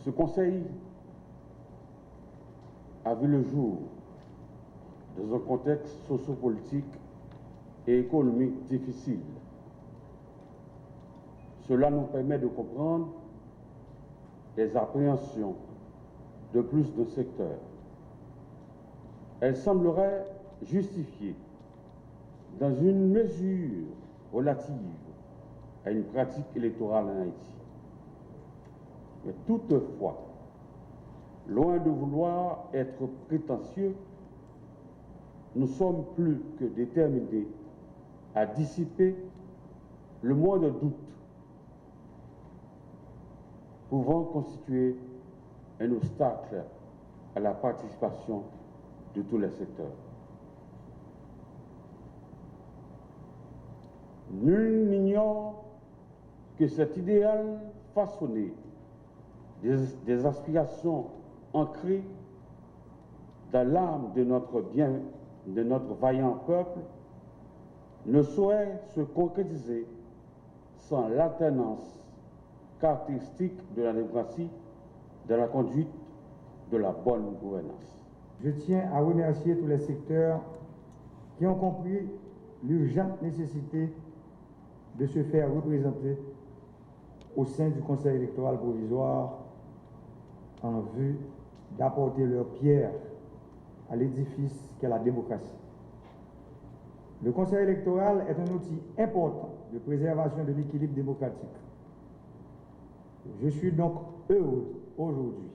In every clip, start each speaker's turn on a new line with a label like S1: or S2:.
S1: Ce conseil a vu le jour dans un contexte sociopolitique et économique difficile. Cela nous permet de comprendre les appréhensions de plus de secteurs. Elle semblerait justifiée dans une mesure relative à une pratique électorale en Haïti. Mais toutefois, loin de vouloir être prétentieux, nous sommes plus que déterminés à dissiper le moindre doute pouvant constituer un obstacle à la participation de tous les secteurs. Nul n'ignore que cet idéal façonné des aspirations ancrées dans l'âme de notre vaillant peuple ne saurait se concrétiser sans l'alternance caractéristique de la démocratie dans la conduite de la bonne gouvernance.
S2: Je tiens à remercier tous les secteurs qui ont compris l'urgente nécessité de se faire représenter au sein du Conseil électoral provisoire en vue d'apporter leur pierre à l'édifice qu'est la démocratie. Le Conseil électoral est un outil important de préservation de l'équilibre démocratique. Je suis donc heureux aujourd'hui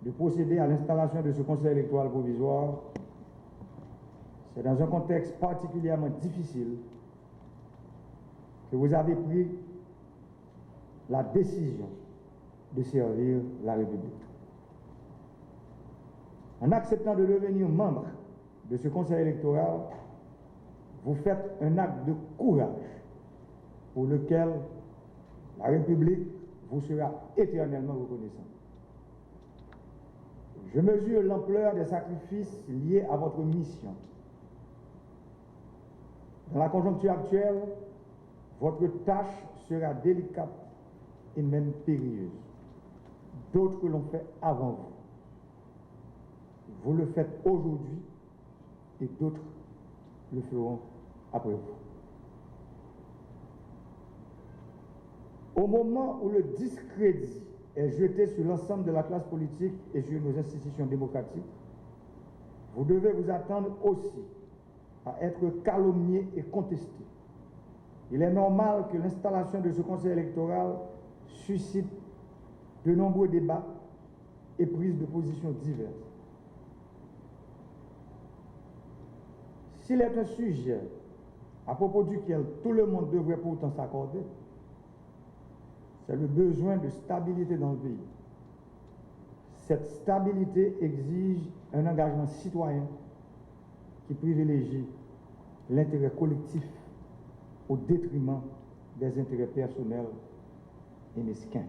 S2: de procéder à l'installation de ce Conseil électoral provisoire. C'est dans un contexte particulièrement difficile que vous avez pris la décision de servir la République. En acceptant de devenir membre de ce Conseil électoral, vous faites un acte de courage pour lequel la République vous sera éternellement reconnaissante. Je mesure l'ampleur des sacrifices liés à votre mission. Dans la conjoncture actuelle, votre tâche sera délicate et même périlleuse. D'autres l'ont fait avant vous. Vous le faites aujourd'hui et d'autres le feront après vous. Au moment où le discrédit est jeté sur l'ensemble de la classe politique et sur nos institutions démocratiques, vous devez vous attendre aussi à être calomnié et contesté. Il est normal que l'installation de ce Conseil électoral suscite de nombreux débats et prises de position diverses. S'il est un sujet à propos duquel tout le monde devrait pourtant s'accorder, c'est le besoin de stabilité dans le pays. Cette stabilité exige un engagement citoyen qui privilégie l'intérêt collectif au détriment des intérêts personnels et mesquins.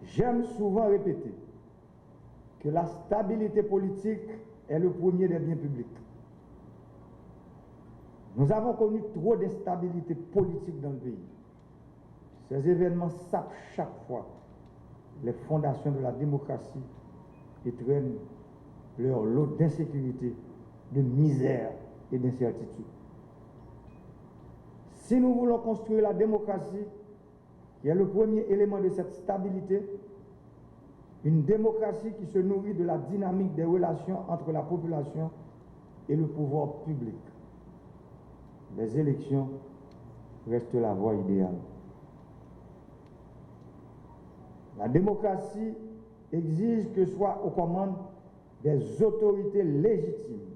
S2: J'aime souvent répéter que la stabilité politique est le premier des biens publics. Nous avons connu trop d'instabilité politique dans le pays. Ces événements sapent chaque fois les fondations de la démocratie et traînent leur lot d'insécurité, de misère et d'incertitude. Si nous voulons construire la démocratie, qui est le premier élément de cette stabilité, une démocratie qui se nourrit de la dynamique des relations entre la population et le pouvoir public, les élections restent la voie idéale. La démocratie exige que soient aux commandes des autorités légitimes,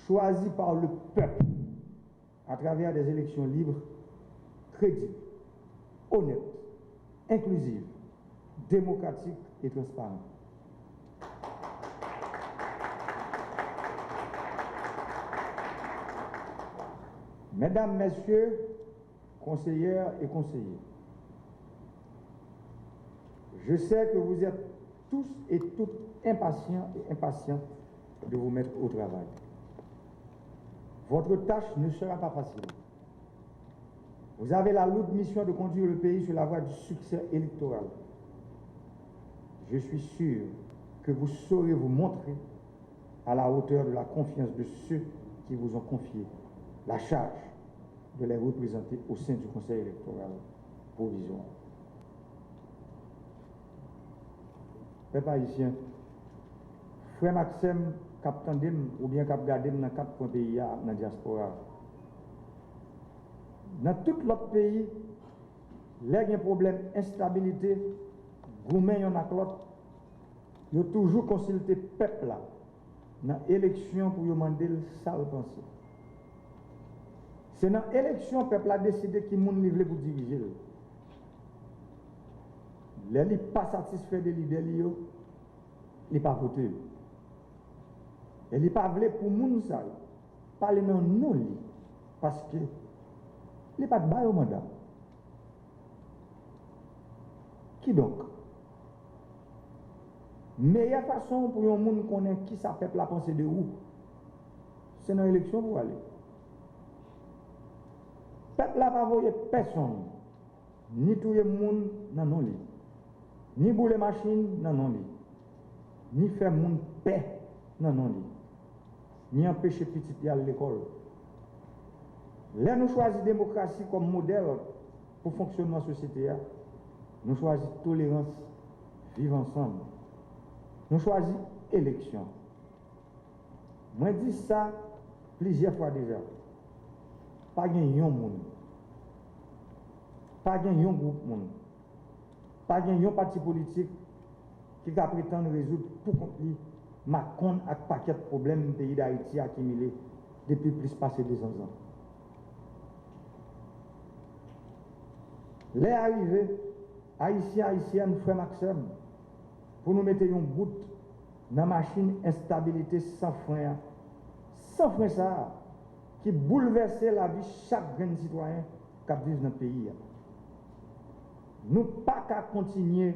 S2: choisies par le peuple, à travers des élections libres, crédibles, honnêtes, inclusives, démocratiques et transparentes. Mesdames, Messieurs, conseillères et conseillers, je sais que vous êtes tous et toutes impatients et impatientes de vous mettre au travail. Votre tâche ne sera pas facile. Vous avez la lourde mission de conduire le pays sur la voie du succès électoral. Je suis sûr que vous saurez vous montrer à la hauteur de la confiance de ceux qui vous ont confié la charge de les représenter au sein du Conseil électoral provisoire. Peuple haïtien, frère Maxime, cap tandem ou bien cap gardem dans 4 points pays dans la diaspora. Dans tout l'autre pays, il y a un problème d'instabilité, gourmet yon ak l'autre, il y a toujours consulté le peuple là, dans l'élection pour demander ça le penser. C'est dans l'élection que le peuple a décidé qui moun livre pour diriger. Les li pas satisfait de l'idée, il pas voté. Et il pas voulu pour moun ça, parler non non parce que il pas de bail au mandat. Qui donc? Meilleure façon pour un monde connaître qui ça peuple la pensée de où, c'est dans l'élection pour aller. Peuple n'a pas voyé personne, ni tout le monde dans non lit, ni bouler machine dans non lit, ni faire monde paix dans non lit, ni empêcher petit d'aller à l'école. Là nous choisissons la démocratie comme modèle pour fonctionner dans la société. Nous choisissons tolérance, vivre ensemble. Nous choisissons élection. Moi je dis ça plusieurs fois déjà. Pas gagner un monde. Pas gagner un groupe monde. Pas gagner un parti politique qui va prétendre résoudre pour contre lui Macron avec un paquet de problèmes du pays d'Haïti accumulés depuis plus passé 200 ans. Les arrivés, Haïtiens, Haïtiennes, frère Maxime, pour nous mettre un bout dans la machine instabilité sans frein ça, qui bouleverse la vie de chaque grand citoyen qui vit dans le pays. Nous ne pouvons pas continuer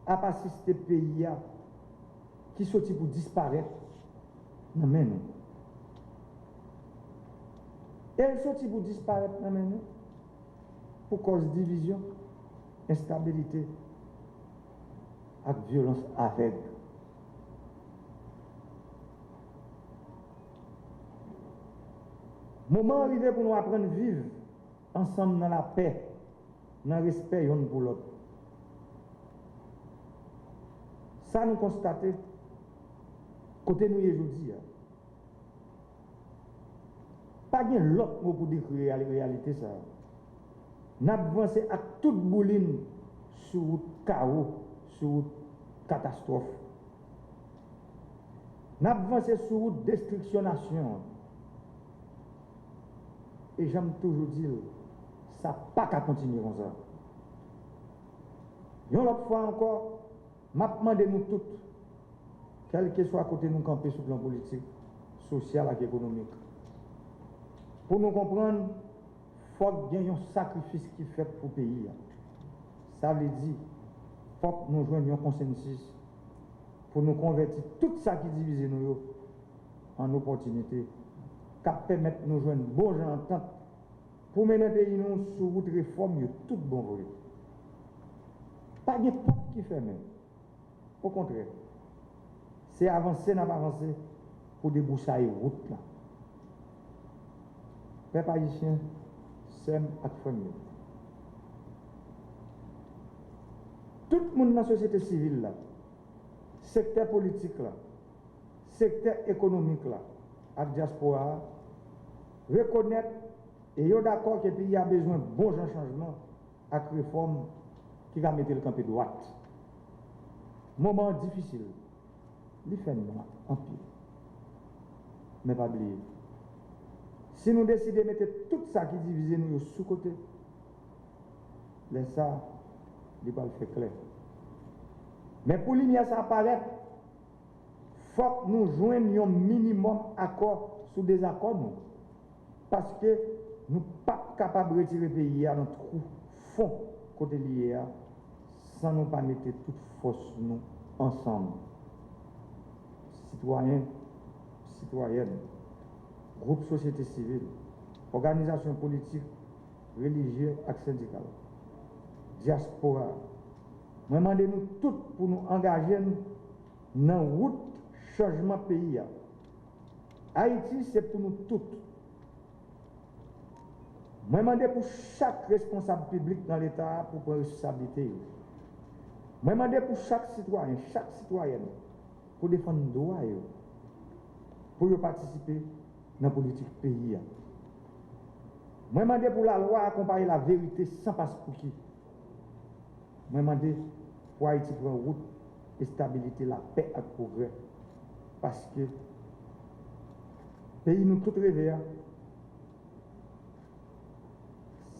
S2: à assister le pays qui sortit pour disparaître. Non, mais nous. Elle sortit pour disparaître, non, mais nous. Pour cause de division, instabilité et violence aveugle. Moment arrivé pour nous apprendre à vivre ensemble dans la paix, dans le respect l'un pour l'autre. Ça nous constatons, côté nous aujourd'hui. Pas de l'autre mot pour décrire la réalité ça. Nous avons avancé à toute bouline sur le chaos, sur la catastrophe. Nous avons avancé sur la destruction nation. Et j'aime toujours dire, ça n'a pas qu'à continuer comme ça. Une autre fois encore, je demande nous toutes, quel que soit à côté de nous camper sur le plan politique, social et économique, pour nous comprendre, il faut qu'il y ait un sacrifice qui est fait pour le pays. Ça veut dire qu'il faut que nous joignions un consensus pour nous convertir tout ça qui divise nous en opportunité, qui permettre de nous joindre bon gens entente pour mener le pays nous sur route réforme, tout bon pour eux. Pas de porte qui ferme. Au contraire, c'est avancer, n'a pas avancé pour débroussailler la route là. Peuple haïtien, s'aime avec famille. Tout le monde dans la société civile là, secteur politique là, secteur économique là, avec diaspora, reconnaître et est d'accord que le pays a besoin de bons changements avec réforme qui va mettre le camp de droite. Moment difficile, il fait noir en pire. Mais pas oublier. Si nous décidons de mettre tout ça qui divise nous sous côté, laisse ça, il va le faire clair. Mais pour lui, ça apparaît, il faut que nous joignions un minimum d'accord sous des accords. Nous. Parce que nous ne sommes pas capables de retirer le pays à notre fond côté lié sans nous pas mettre toute force nous ensemble. Citoyens, citoyennes, groupe société civile, organisation politique, religieux et syndical, diaspora. Moi, demandez nous tous pour nous engager dans la route changement pays. Haïti, c'est pour nous tous. Moi, demandez pour chaque responsable public dans l'État pour prendre responsabilité. Moi, demandez pour chaque citoyen, chaque citoyenne, pour défendre nos droits, pour participer dans la politique pays. Moi, demandez pour la loi accompagner la vérité sans passe-pour-qui. Moi, demandez pour Haïti prendre route et stabilité, la paix et le progrès. Parce que le pays nous tout rêvé.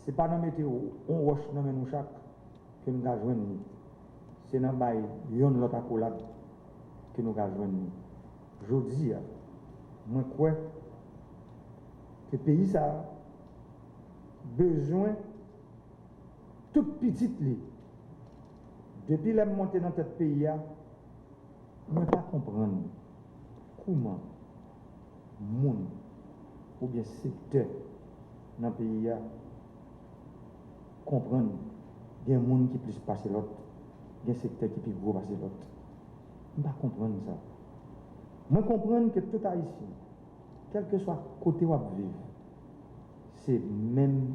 S2: Ce n'est pas dans la météo, on roche dans nous chaque que nous avons joindre. C'est dans le yon l'autre accolade que nous avons joindre. Je dis, moi, je crois que le pays a besoin toute petite ligne. Depuis la montée dans notre pays, on ne peut pas comprendre comment monde ou bien secteur dans le pays comprendre qu'il y a des gens qui plus passer l'autre, il y a des secteurs qui plus gros passer l'autre. On ne peut pas comprendre ça. Moi, comprendre que tout Haïtien, quel que soit le côté où on vit, c'est même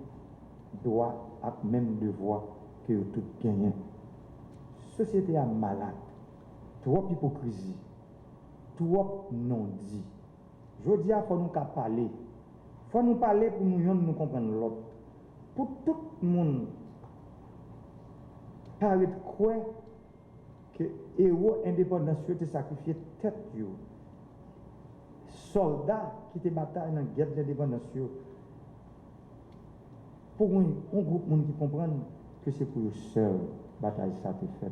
S2: droit et même devoir que tout gagnent. La société est malade, trop hypocrisie, trop non-dit. Je dis, il faut nous parler. Il faut nous parler pour nous comprendre l'autre. Pour tout le monde, paraît quoi que les héros indépendants ont sacrifié tête. Soldats qui étaient bataille dans la guerre de l'indépendance. Pour un groupe de monde qui comprend que c'est pour eux seuls bataille ça a été faite.